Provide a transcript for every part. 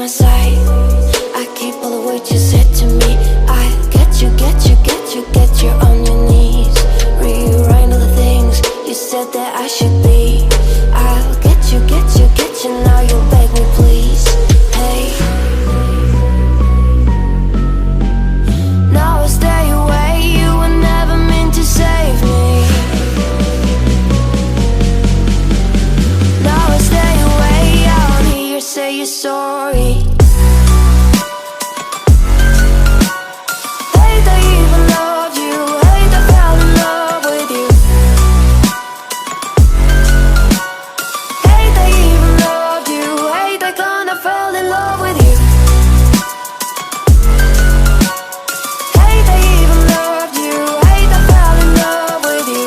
my sight. I keep all of what you said to me. I get you on your knees. Rewrite all the things you said that I should be. I'll get you, now you beg me please. Hey, now I'll stay away. You were never meant to save me. Now I'll stay away. I won't hear you say you're sorry. Hate I even loved you. Hate I fell in love with you. Hate I even loved you. Hate I kinda fell in love with you. Hate I even loved you. Hate I fell in love with you.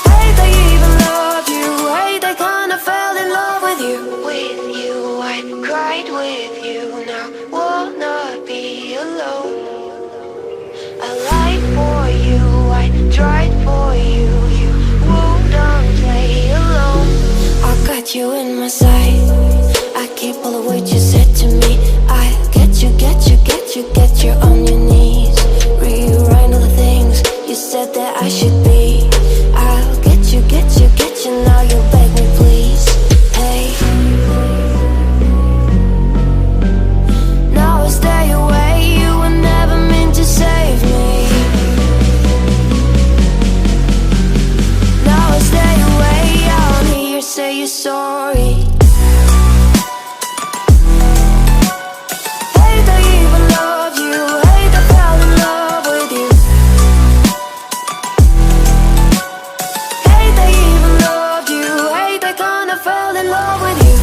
Hate I even loved you. Hate I kinda fell in love with you. With you, I cried with you. Now will not be alone. I lied for you, I tried for you. You wouldn't play alone. I got you in my sight. I keep all of what you said to me. I get you on your knees. Rewrite all the things you said that I should be. I'll get you, now you beg me please. Hey, now I'll stay away. You were never meant to save me. Now I'll stay away. I won't hear you say you're sorry. Hate I even loved you. Hate I fell in love with you. Hate I even loved you. Hate I kinda fell in love with you.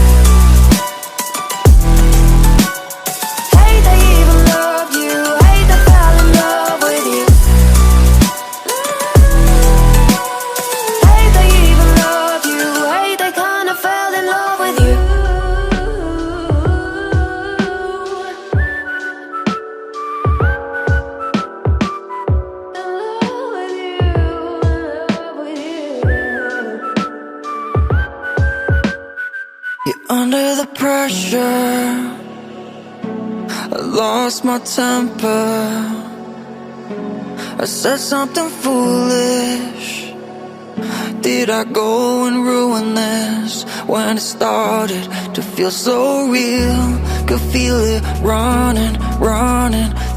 Hate I even loved you. Hate I fell in love with you. Hate I even loved you. Hate I kinda fell in love with you. You're under the pressure. I lost my temper. I said something foolish. Did I go and ruin this? When it started to feel so real, could feel it running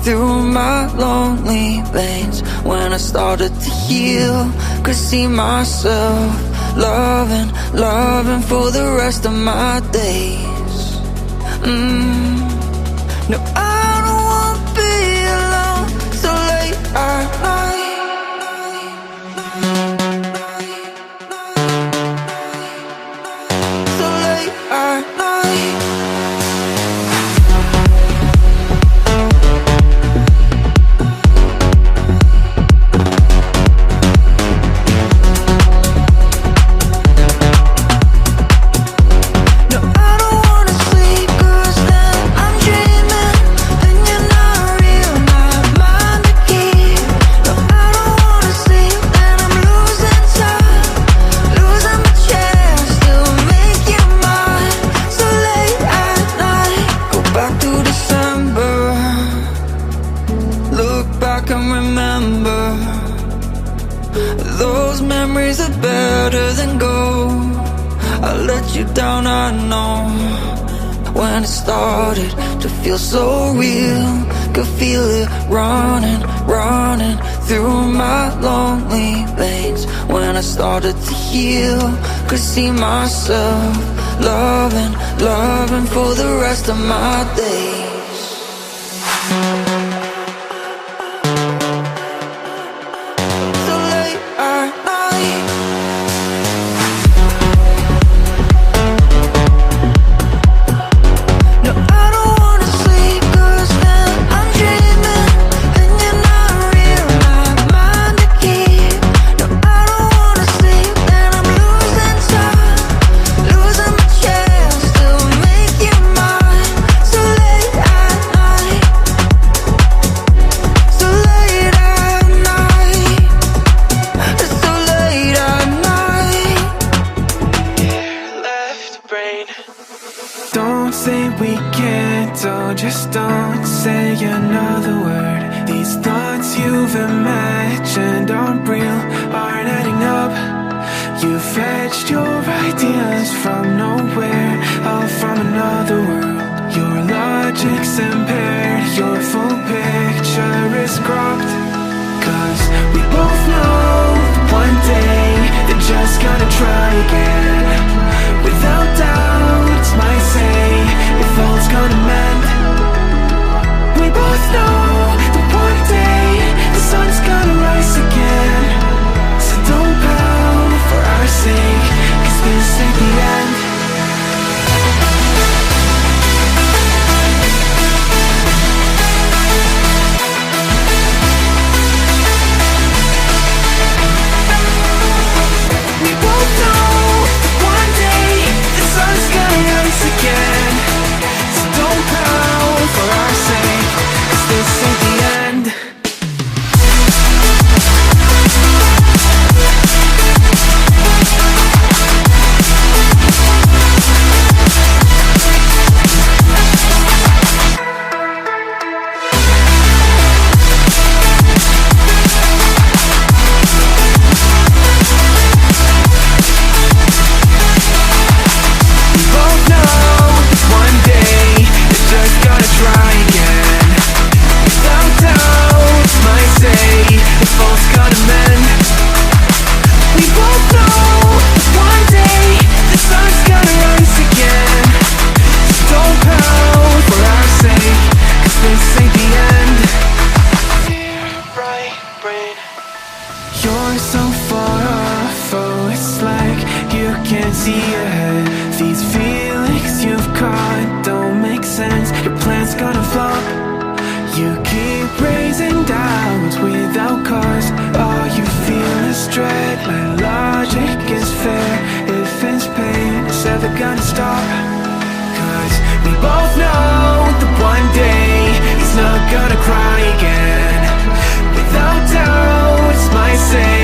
through my lonely veins. When I started to heal, could see myself loving for the rest of my days. No, I don't wanna be alone so late at night. So late at night. No, I don't wanna sleep 'cause then I'm dreaming and you're not real, not mine to keep. No, I don't wanna sleep and I'm losing time, losing my chance to make you mine. So late at night, go back to December, look back and remember. Those memories are better than gold. I let you down, I know. When it started to feel so real, could feel it running through my lonely veins. When I started to heal, could see myself loving for the rest of my days. So late at night. No, I don't wanna sleep 'cause then I'm dreaming and you're not real, not mine to keep. No, I don't wanna sleep and I'm losing time, losing my chance to make you mine. So late just don't say another word. These thoughts you've imagined aren't real, aren't adding up. You fetched your ideas from nowhere, all from another world. Your logic's impaired, your full picture is cropped. Cause we both know that one day they're just gonna try again. Without doubt, it's my say, if all's gonna mend. We both know that one day the sun's gonna rise again. So don't pout for our sake, cause this ain't the end. We both know that one day the sun's gonna rise again. So don't pout for our sake, cause this ain't the end. We both know that one day they're just gonna try again. Without doubt, my say, if all's gonna mend. We both know that one day the sun's gonna rise again. So don't pout for our sake, cause this ain't the end. Dear right brain, you're so far off, oh it's like you can't see ahead. These feelings you've caught don't make sense, your plan's gonna flop. You keep raising doubts without cause, all you feel is dread. My logic is fair, if it's pain, it's ever gonna stop. Cause we both know that one day he's not gonna cry again. Without doubt, it's my say,